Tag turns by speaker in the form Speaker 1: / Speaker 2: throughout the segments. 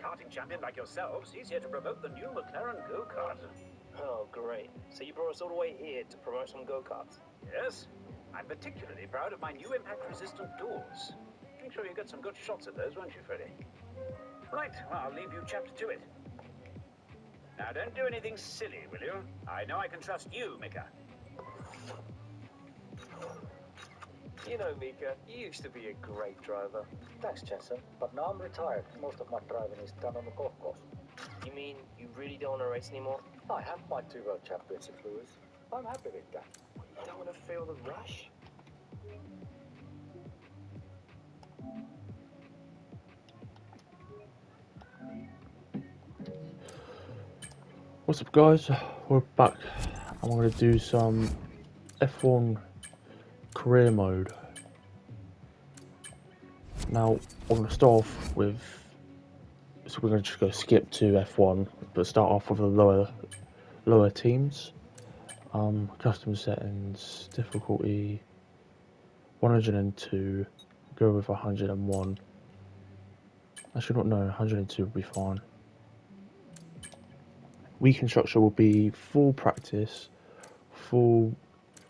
Speaker 1: karting champion like yourselves, he's here to promote the new McLaren go-kart.
Speaker 2: Oh, great. So you brought us all the way here to promote some go-karts?
Speaker 1: Yes, I'm particularly proud of my new impact-resistant doors. Make sure you get some good shots of those, won't you, Freddy? Right, well, I'll leave you chaps to it. Now, don't do anything silly, will you? I know I can trust you, Mika.
Speaker 2: You know, Mika, you used to be a great driver.
Speaker 3: Thanks, Jensen. But now I'm retired. Most of my driving is done on the golf course.
Speaker 2: You mean you really don't want to race anymore?
Speaker 3: I have my 2 world championships, Lewis. I'm happy with that.
Speaker 2: You don't want to feel the rush?
Speaker 4: What's up, guys? We're back. I'm going to do some F1 career mode. Now, I'm going to start off with. So we're going to just go skip to F1, but start off with the lower teams. Custom settings, difficulty 102. Go with 101. Actually, not no, 102 would be fine. Weekend structure will be full practice, full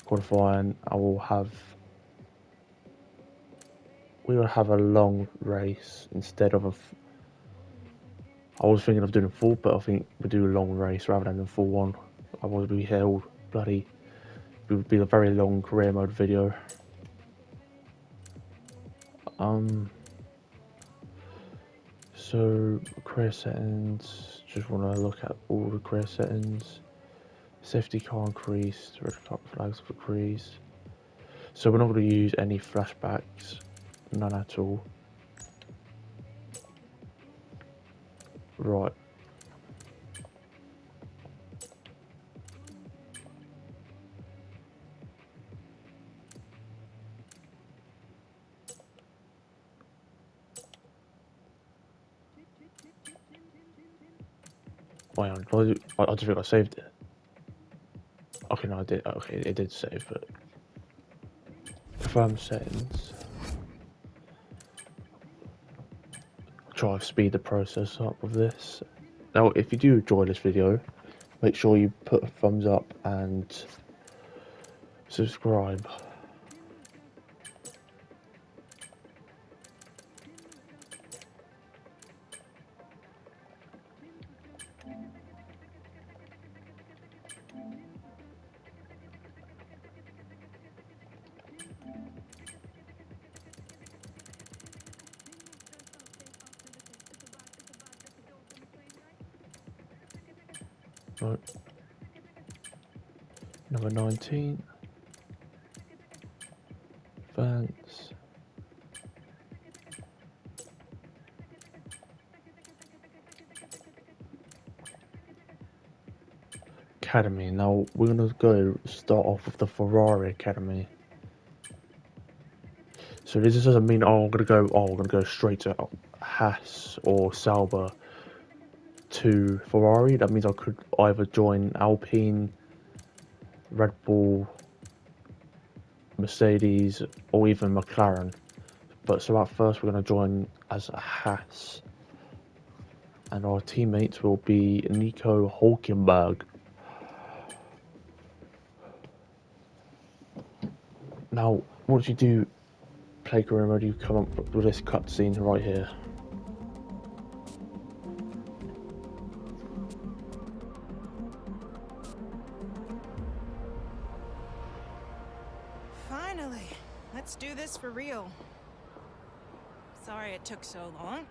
Speaker 4: qualifying. We will have a long race instead of I was thinking of doing a full, but I think we'll do a long race rather than a full one. Otherwise, we held bloody. It would be a very long career mode video. So career settings. Just want to look at all the career settings. Safety car increased. Red flags decreased. So we're not going to use any flashbacks. None at all. Right. Wait on, I don't think I saved it. Okay, no, I did. Okay, it did save, but confirm settings. Try to speed the process up of this. Now, if you do enjoy this video, make sure you put a thumbs up and subscribe. Right. Number 19. Advance. Academy. Now we're gonna go start off with the Ferrari Academy. So this doesn't mean we're gonna go straight to Haas or Sauber to Ferrari. That means I could either join Alpine, Red Bull, Mercedes, or even McLaren. But so at first we're gonna join as a Haas, and our teammates will be Nico Hulkenberg. Now, once you do play career mode, you come up with this cutscene right here.
Speaker 5: Finally, let's do this for real. Sorry it took so long.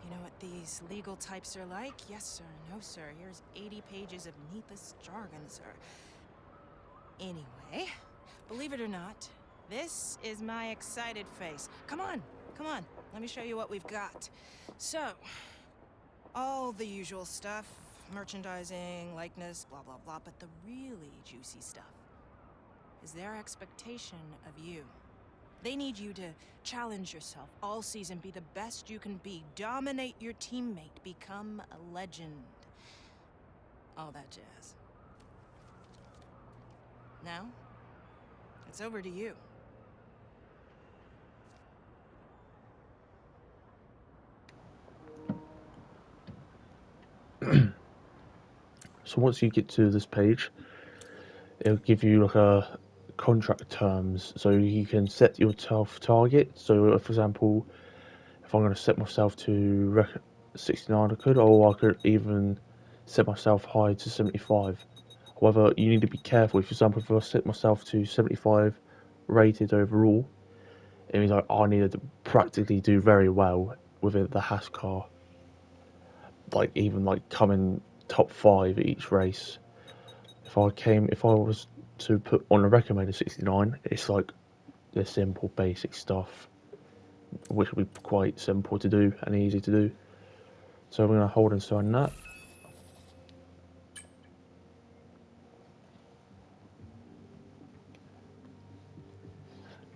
Speaker 5: You know what these legal types are like? Yes, sir. No, sir. Here's 80 pages of needless jargon, sir. Anyway, believe it or not, this is my excited face. Come on, come on. Let me show you what we've got. So, all the usual stuff. Merchandising, likeness, blah, blah, blah. But the really juicy stuff is their expectation of you. They need you to challenge yourself all season, be the best you can be, dominate your teammate, become a legend. All that jazz. Now, it's over to you.
Speaker 4: So once you get to this page, it'll give you like a contract terms, so you can set yourself target. So for example, if I'm going to set myself to 69, I could, or I could even set myself high to 75. However, you need to be careful. For example, if I set myself to 75 rated overall, it means I needed to practically do very well within the Haas car, like even like coming top 5 each race. If I was to put on a recommended 69, it's like the simple basic stuff, which would be quite simple to do and easy to do. So we're going to hold and sign that.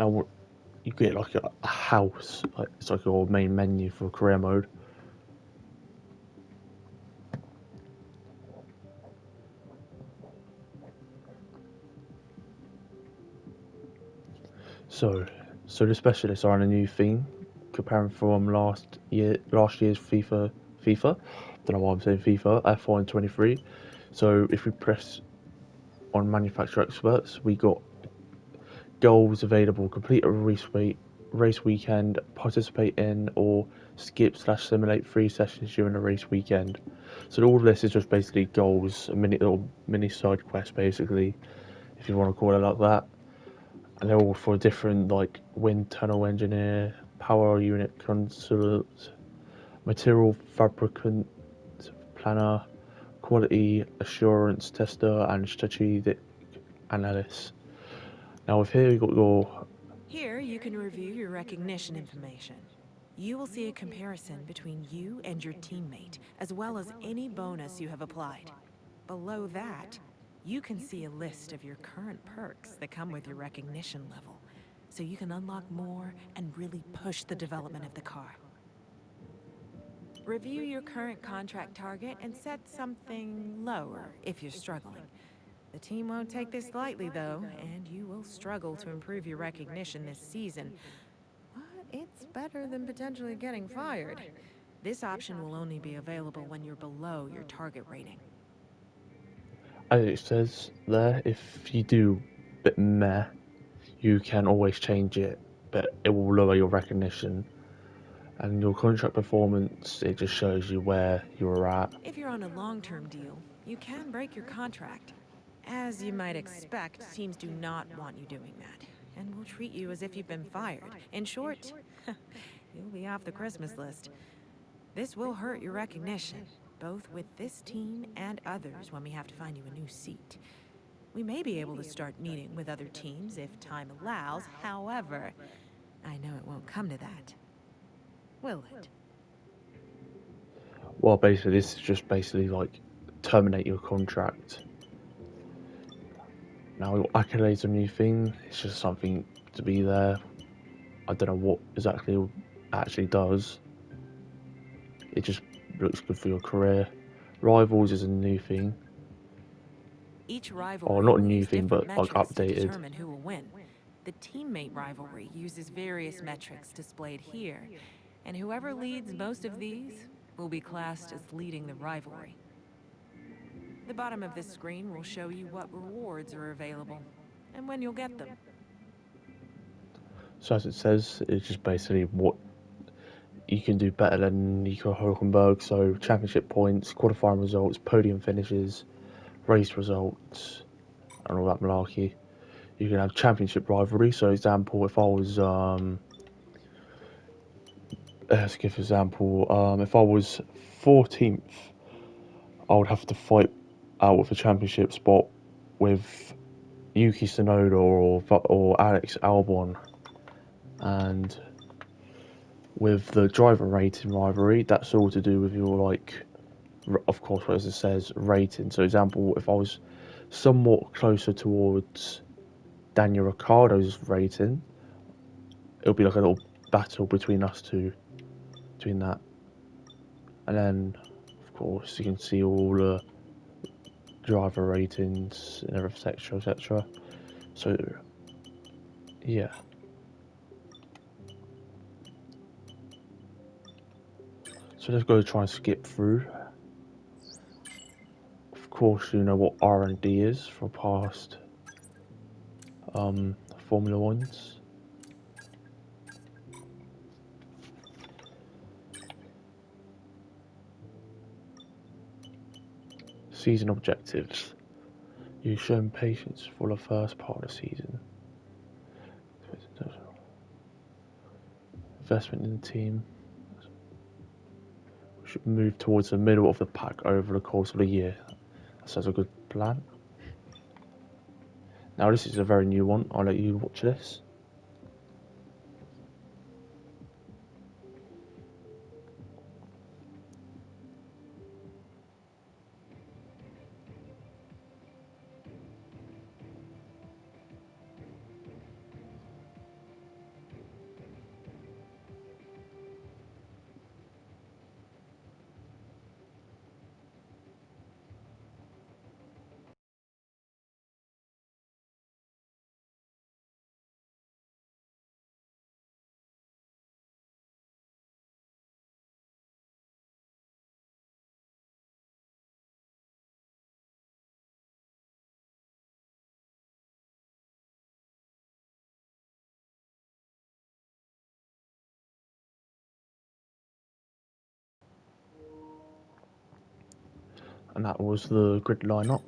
Speaker 4: Now you get like a house, like it's like your main menu for career mode. So the specialists are on a new theme, comparing from last year's FIFA. Don't know why I'm saying FIFA. F1 23. So if we press on manufacturer experts, we got goals available. Complete a race weekend. Participate in or skip/simulate 3 sessions during a race weekend. So all of this is just basically goals, a little mini side quest, basically, if you want to call it like that. And they're all for different, like wind tunnel engineer, power unit consultant, material fabricant planner, quality assurance tester, and strategic analyst. Now with here you got your
Speaker 5: Here, you can review your recognition information. You will see a comparison between you and your teammate, as well as any bonus you have applied. Below that, you can see a list of your current perks that come with your recognition level, so you can unlock more and really push the development of the car. Review your current contract target and set something lower if you're struggling. The team won't take this lightly, though, and you will struggle to improve your recognition this season. But it's better than potentially getting fired. This option will only be available when you're below your target rating.
Speaker 4: as it says there, if you do a bit meh, you can always change it, but it will lower your recognition. And your contract performance, it just shows you where you're at.
Speaker 5: If you're on a long-term deal, you can break your contract. As you might expect, teams do not want you doing that, and will treat you as if you've been fired. In short, you'll be off the Christmas list. This will hurt your recognition, both with this team and others when we have to find you a new seat. We may be able to start meeting with other teams if time allows, however, I know it won't come to that. Will it?
Speaker 4: Well, basically, this is just basically like terminate your contract. Now, your accolades a new thing. It's just something to be there. I don't know what exactly it actually does. It just looks good for your career. Rivals is a new thing.
Speaker 5: Each rivalry
Speaker 4: Or not a
Speaker 5: will
Speaker 4: new
Speaker 5: use
Speaker 4: thing,
Speaker 5: different
Speaker 4: but like
Speaker 5: metrics to
Speaker 4: updated.
Speaker 5: determine who will win. The teammate rivalry uses various metrics displayed here, and whoever leads most of these will be classed as leading the rivalry. The bottom of this screen will show you what rewards are available, and when you'll get them.
Speaker 4: So as it says, it's just basically what you can do better than Nico Hulkenberg. So championship points, qualifying results, podium finishes, race results, and all that malarkey. You can have championship rivalry. So example, if I was let's give example, if I was 14th, I would have to fight out with a championship spot with Yuki Tsunoda or Alex Albon. And with the driver rating rivalry, that's all to do with your, like, of course, as it says, rating. So example, if I was somewhat closer towards Daniel Ricciardo's rating, it'll be like a little battle between us two, between that. And then, of course, you can see all the driver ratings and everything, etc., etc. So, yeah. So let's go try and skip through. course, you know what R&D is for past Formula Ones. Season objectives. You've shown patience for the first part of the season. Investment in the team. We should move towards the middle of the pack over the course of the year. That sounds a good plan. Now this is a very new one. I'll let you watch this. And that was the grid lineup.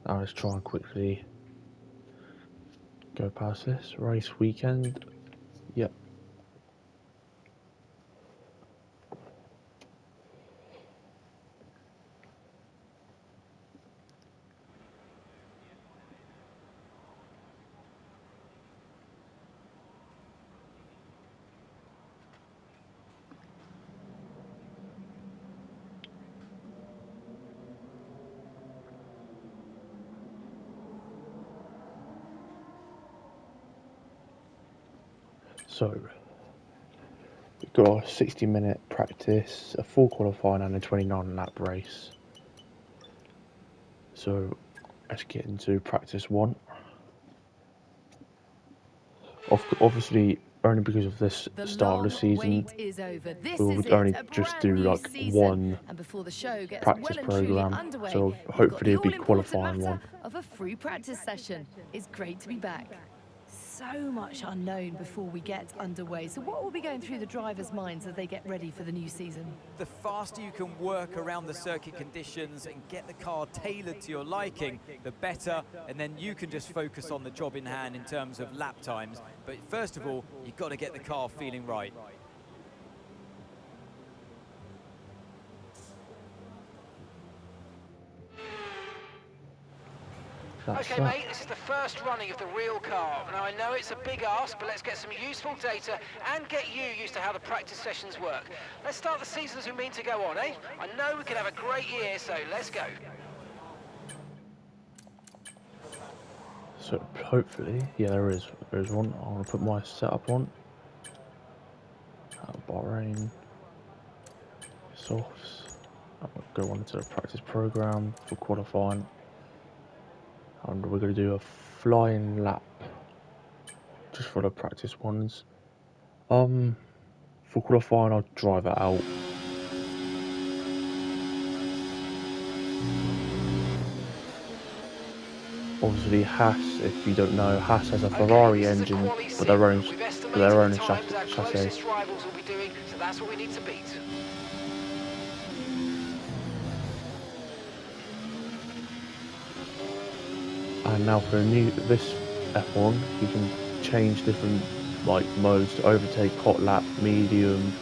Speaker 4: Now let's try and quickly go past this. Race weekend. Yep. So we've got a 60-minute practice, a full qualifying and a 29-lap race. So let's get into practice one. Obviously, only because of this start of the season, we would only just do like one practice program. So hopefully it'll be qualifying one.
Speaker 6: Of a free practice session. It's great to be back. So much unknown before we get underway. So what will be going through the drivers' minds as they get ready for the new season?
Speaker 7: The faster you can work around the circuit conditions and get the car tailored to your liking, the better, and then you can just focus on the job in hand in terms of lap times. But first of all, you've got to get the car feeling right.
Speaker 8: Okay, mate, this is the first running of the real car. Now, I know it's a big ask, but let's get some useful data and get you used to how the practice sessions work. Let's start the season as we mean to go on, eh? I know we can have a great year, so let's go.
Speaker 4: So hopefully, yeah, there's one. I'm gonna put my setup on. Bahrain, softs. I'm gonna go on to the practice program for qualifying. And we're going to do a flying lap just for the practice ones. For qualifying, I'll drive it out. Obviously, Haas, if you don't know, Haas has a Ferrari engine, but their own chassis.
Speaker 8: Rivals will be doing, so that's what we need to beat.
Speaker 4: And now for this F1, you can change different like modes to overtake, hot lap, medium,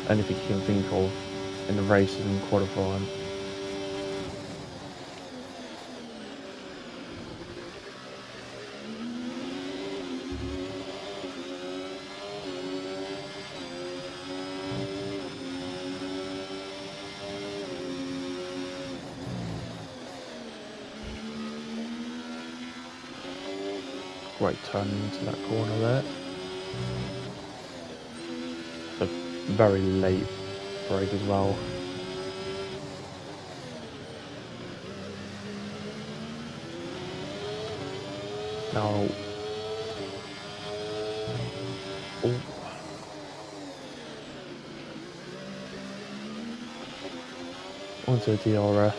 Speaker 4: anything you can think of in the races and qualifying. Great turn into that corner there. A very late break as well. Now, onto the DRS.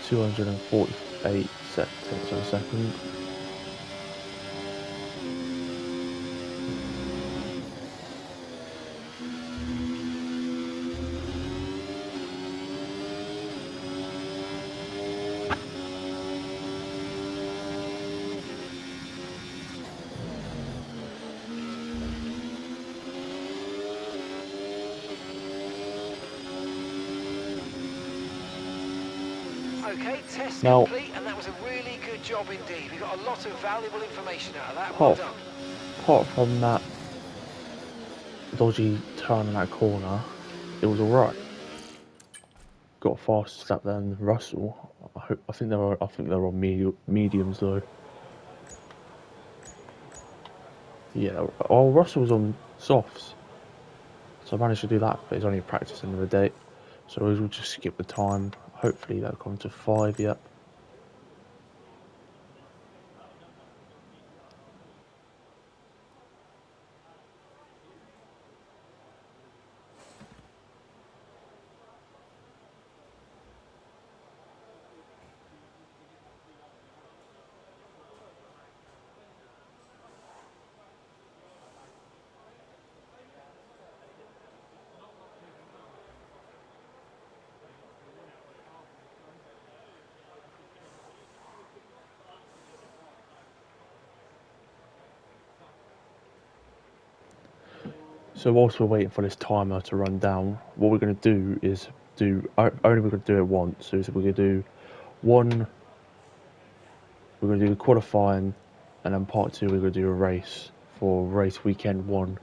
Speaker 4: 248 seconds a second.
Speaker 8: Okay, test
Speaker 4: Now-
Speaker 8: complete, and that was a really good job indeed. We got a lot of valuable information out of that. Well
Speaker 4: Apart,
Speaker 8: done.
Speaker 4: apart from that dodgy turn in that corner, it was alright. Got a faster lap than Russell. I think they're on mediums though. Yeah. Oh, Russell's on softs, so I managed to do that, but it's only a practice end of the day. So we'll just skip the time. Hopefully that'll come to 5. Yep. So whilst we're waiting for this timer to run down, what we're going to do is we're going to do it once. So we're going to do one. We're going to do the qualifying, and then part 2 we're going to do a race for race weekend 1,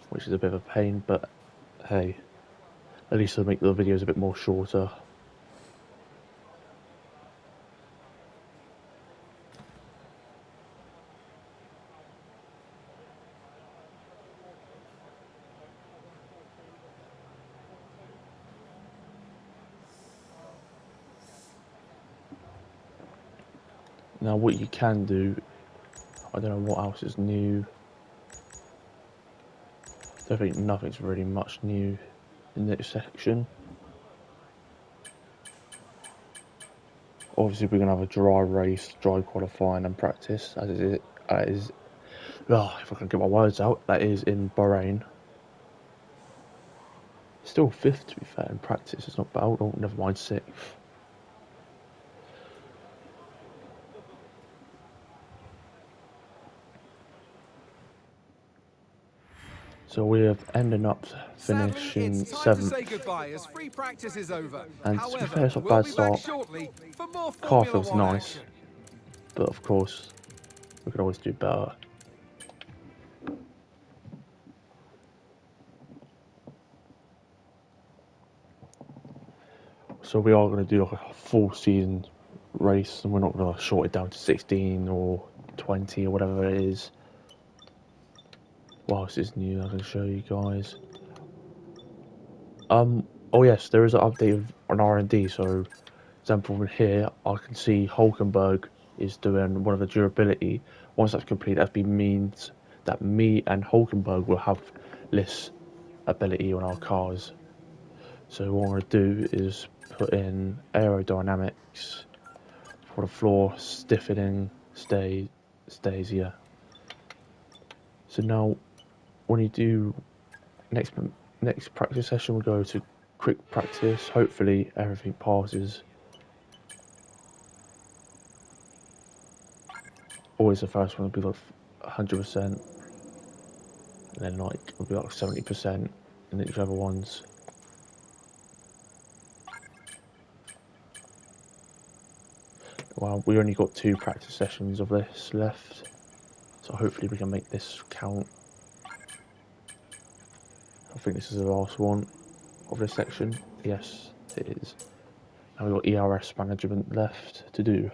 Speaker 4: which is a bit of a pain, but hey, at least it'll make the videos a bit more shorter. Now what you can do, I don't know what else is new. I think nothing's really much new in this section. Obviously we're going to have a dry race, dry qualifying and practice, as it is, if I can get my words out, that is in Bahrain. Still 5th to be fair in practice, it's not bad. Oh, never mind, 6th. So we have ended up finishing 7th.
Speaker 9: Goodbye as free practice is over.
Speaker 4: And to be fair, it's not a bad start. Car feels nice, but of course, we could always do better. So we are going to do like a full season race, and we're not going to short it down to 16 or 20 or whatever it is. Whilst it's new, I can show you guys. Oh yes, there is an update on R&D. So, example from here, I can see Hulkenberg is doing one of the durability. Once that's complete, that means that me and Hulkenberg will have less ability on our cars. So what I'm going to do is put in aerodynamics for the floor stiffening stays, yeah. So now when you do next practice session, we'll go to quick practice. Hopefully everything passes. Always the first one will be like 100%, and then like it'll be like 70%, and each other ones. Well, we only got 2 practice sessions of this left, so hopefully we can make this count. I think this is the last one of this section. Yes, it is. And we've got ERS management left to do.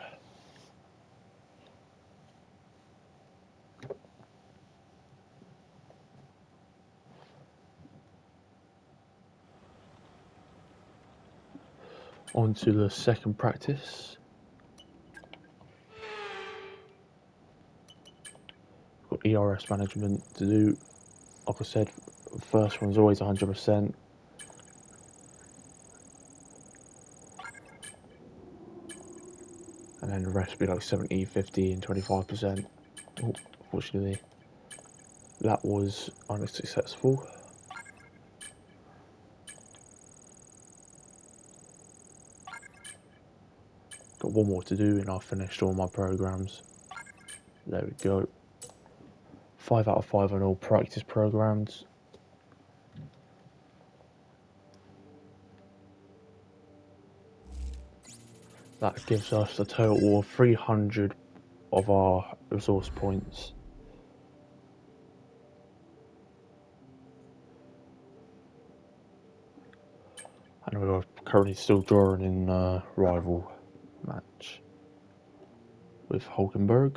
Speaker 4: On to the second practice. Got ERS management to do. Like I said, the first one's always 100%. and the rest be like 70, 50 and 25%. Oh, unfortunately, that was unsuccessful. Got one more to do and I've finished all my programs. There we go. 5 out of 5 on all practice programs. That gives us a total of 300 of our resource points. And we are currently still drawing in a rival match with Hulkenberg.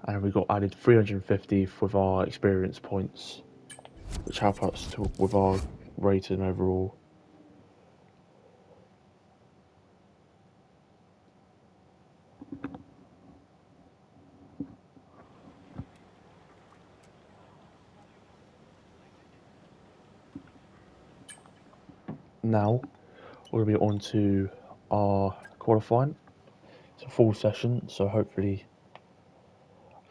Speaker 4: And we got added 350 with our experience points, which help us with our rating overall. Now we'll be on to our qualifying. It's a full session, so hopefully,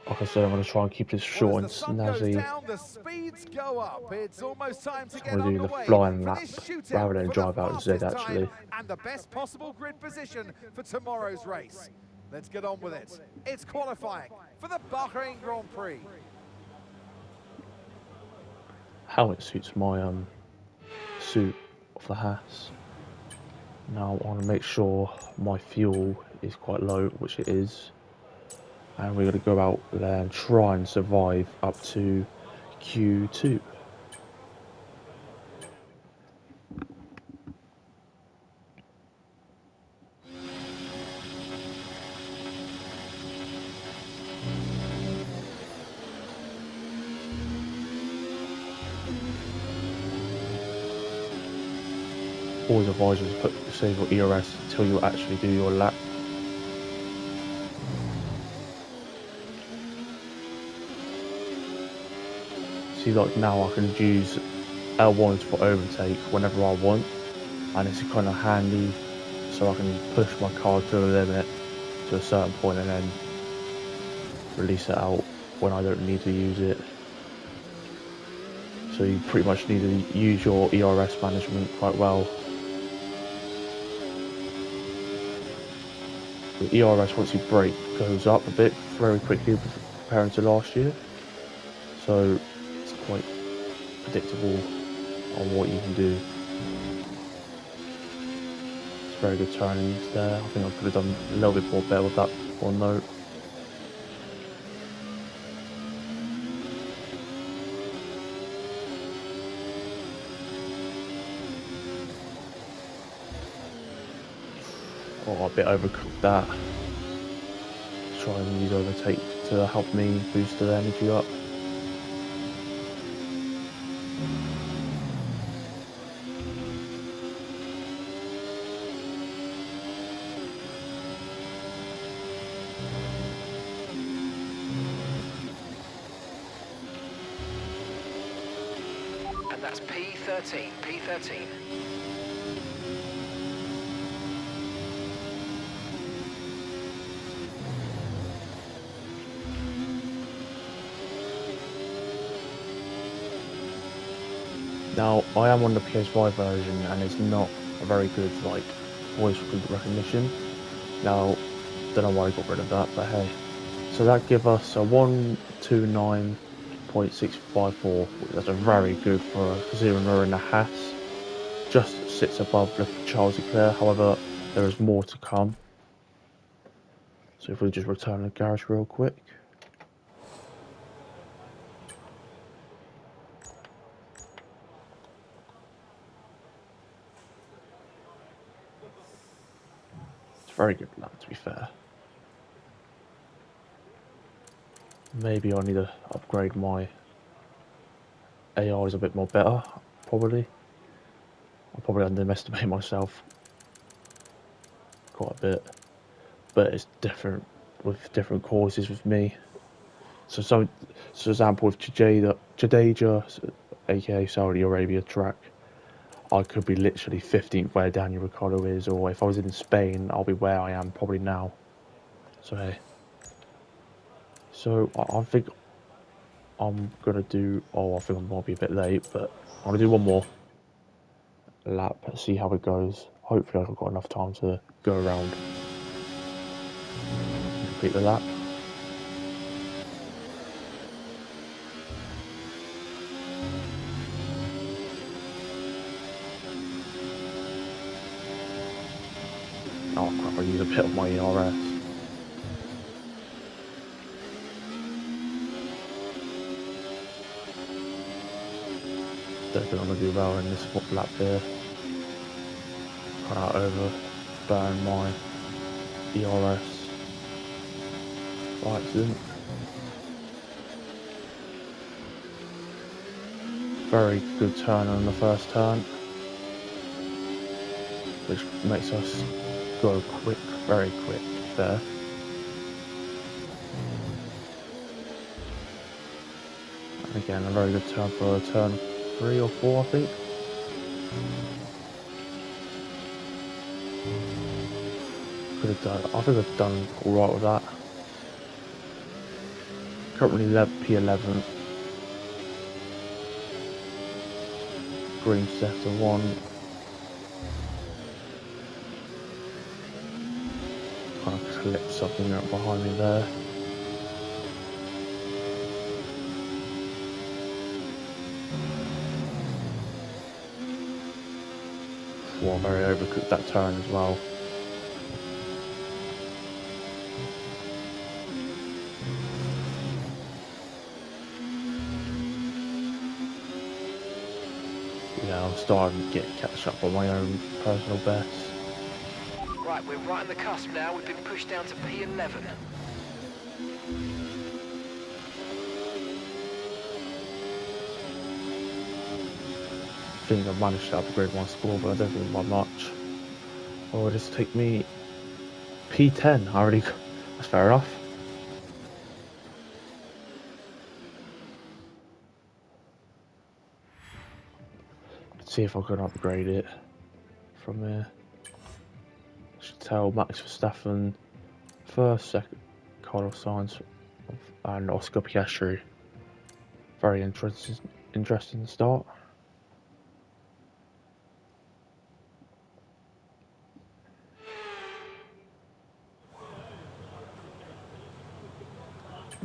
Speaker 4: like I said, I'm going to try and keep this short and snazzy.
Speaker 9: Down, the speeds go up. It's almost time to get
Speaker 4: I'm going to do the flying lap rather than drive out Z actually.
Speaker 9: And the best possible grid position for tomorrow's race. Let's get on with it. It's qualifying for the Bahrain Grand Prix.
Speaker 4: How it suits my suit of the Haas. Now I want to make sure my fuel is quite low, which it is, and we're going to go out there and try and survive up to Q2. Always advise you to save your ERS until you actually do your lap. See, like now I can use L1s for overtake whenever I want, and it's kind of handy so I can push my car to the limit to a certain point and then release it out when I don't need to use it. So you pretty much need to use your ERS management quite well. The ERS, once you brake, goes up a bit very quickly compared to last year, so it's quite predictable on what you can do. It's very good turnings there. I think I could have done a little bit more better with that one note. Oh, a bit overcooked that. Try and use overtake to help me boost the energy up.
Speaker 8: And that's P13, P13.
Speaker 4: Now, I am on the PS5 version and it's not a very good like voice recognition. Now, don't know why I got rid of that, but hey. So that gives us a 129.654. That's a very good for considering we're in the Haas. Just sits above the Charles Leclerc, however, there is more to come. So if we just return to the garage real quick. Very good lap, to be fair. Maybe I need to upgrade my AIs a bit more better, probably. I probably underestimate myself quite a bit, but it's different with different causes with me. So for example, with Jadeja, aka Saudi Arabia track, I could be literally 15th where Daniel Ricciardo is, or if I was in Spain, I'll be where I am probably now. So hey. So I think I'm gonna do. Oh, I think I might be a bit late, but I'm gonna do one more lap. See how it goes. Hopefully, I've got enough time to go around, complete the lap. Oh crap! I use a bit of my ERS. Don't think I'm gonna do well in this lap here. Cut out over, burn my ERS by accident. Very good turn on the first turn, which makes us go quick, very quick there. And again, a very good turn for a turn 3 or 4, I think. Could have done. I think I've done all right with that. Currently P11. Green sector 1. Kind of collect something out behind me there. Well, very overcooked that turn as well. Yeah, I'm starting to get catch up on my own personal best.
Speaker 8: Right, we're right on the cusp now. We've been pushed down to P11.
Speaker 4: I think I've managed to upgrade my score, but I don't think by much. Oh, it'll just take me P10. I already. That's fair enough. Let's see if I can upgrade it from here. I should tell Max Verstappen first, second, Carlos Sainz, and Oscar Piastri. Very interesting start.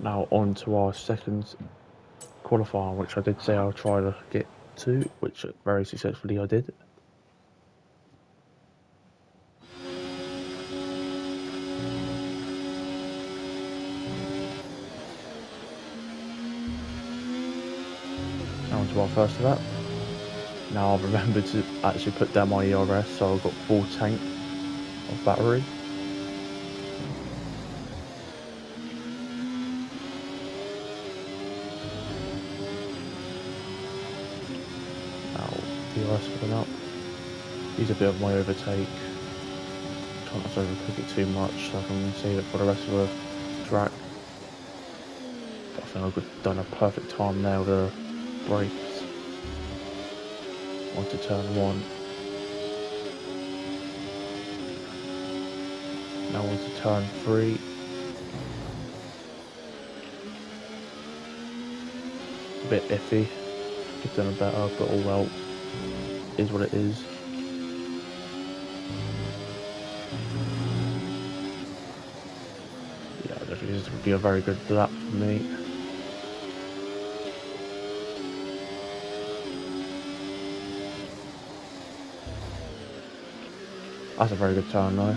Speaker 4: Now on to our second qualifier, which I did say I'll try to get to, which very successfully I did. Now on to our first lap. Now I've remembered to actually put down my ERS, so I've got full tank of battery. ERS filling up. Use a bit of my overtake. Try not to overcook it too much so I can save it for the rest of the track. But I think I've done a perfect time there with the brakes. Onto turn 1. Now onto turn 3. A bit iffy. Could have done better, but all well. Is what it is. Yeah, I don't think this would be a very good lap for me. That's a very good turn though.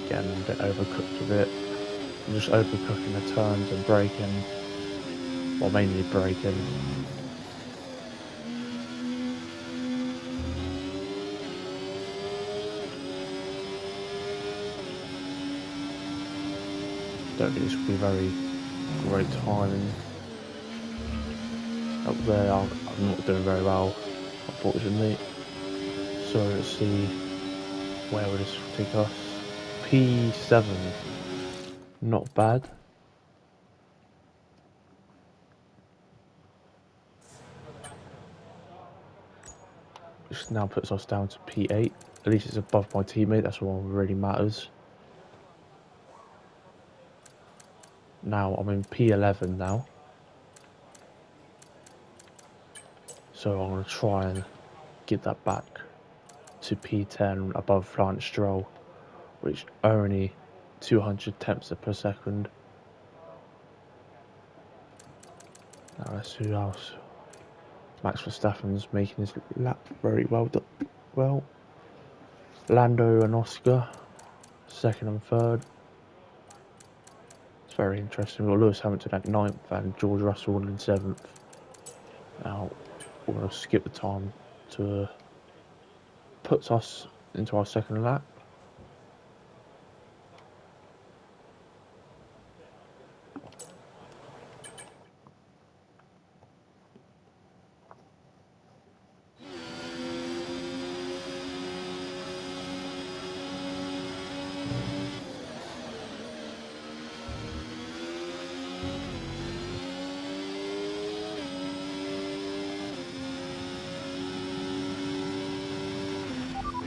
Speaker 4: Again, a bit overcooked with it. I'm just overcooking the turns and braking. Well, mainly braking. Don't think this will be very great timing. Up there, I'm not doing very well, unfortunately. So let's see Where will this take us? P7. Not bad. Which now puts us down to P8. At least it's above my teammate, that's what really matters. Now I'm in P11 now. So I'm going to try and get that back to P10 above Lance Stroll, which only 200 tenths per second. Now let's see who else. Max Verstappen's making his lap very well. Lando and Oscar, second and third. It's very interesting. We've got Lewis Hamilton at 9th and George Russell in 7th. Now we're going to skip the time to puts us into our second lap.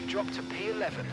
Speaker 8: Drop to P11.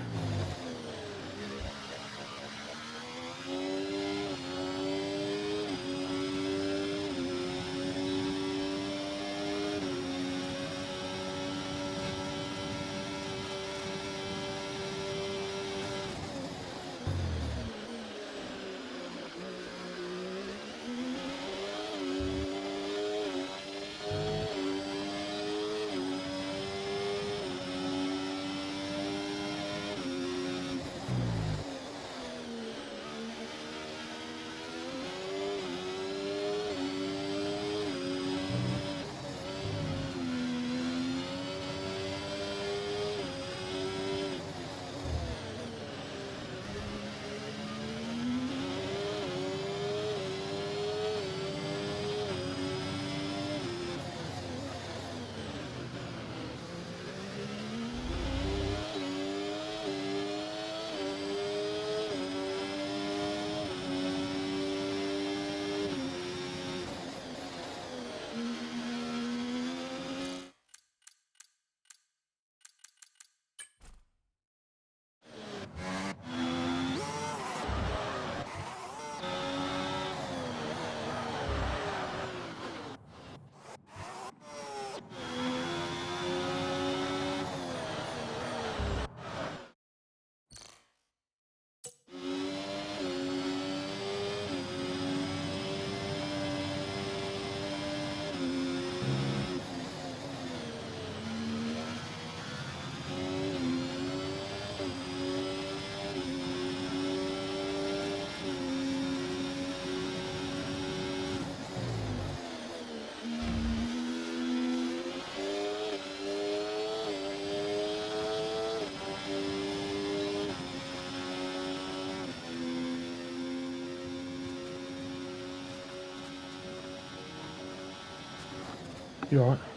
Speaker 4: You alright?